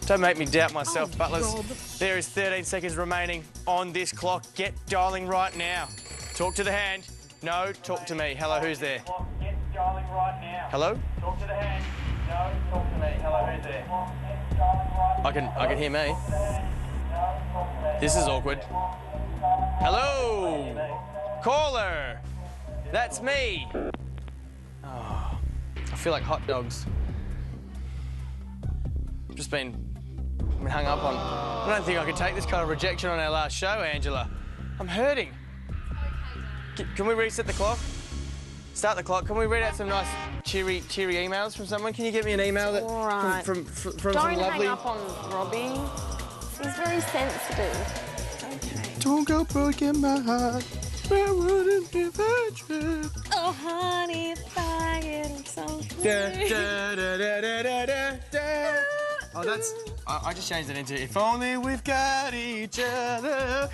Don't make me doubt myself, Butlers. There is 13 seconds remaining on this clock. Get dialing right now. Talk to the hand. No, talk to me. Hello, who's there? Get dialing right now. Hello? Talk to the hand. No, talk to me. Hello, who's there? I can hear me. This is awkward. Hello? Caller! That's me. Oh, I feel like hot dogs. Just been hung up on. I don't think I can take this kind of rejection on our last show, Angela. I'm hurting. Can we reset the clock? Start the clock. Can we read out some nice cheery emails from someone? Can you get me an email that All right. from Don't some lovely... hang up on Robbie. He's very sensitive. Okay. Don't go breaking my heart. I wouldn't give a trip. Oh, honey, if I get something. Oh, that's... I just changed it into If Only We've Got Each Other.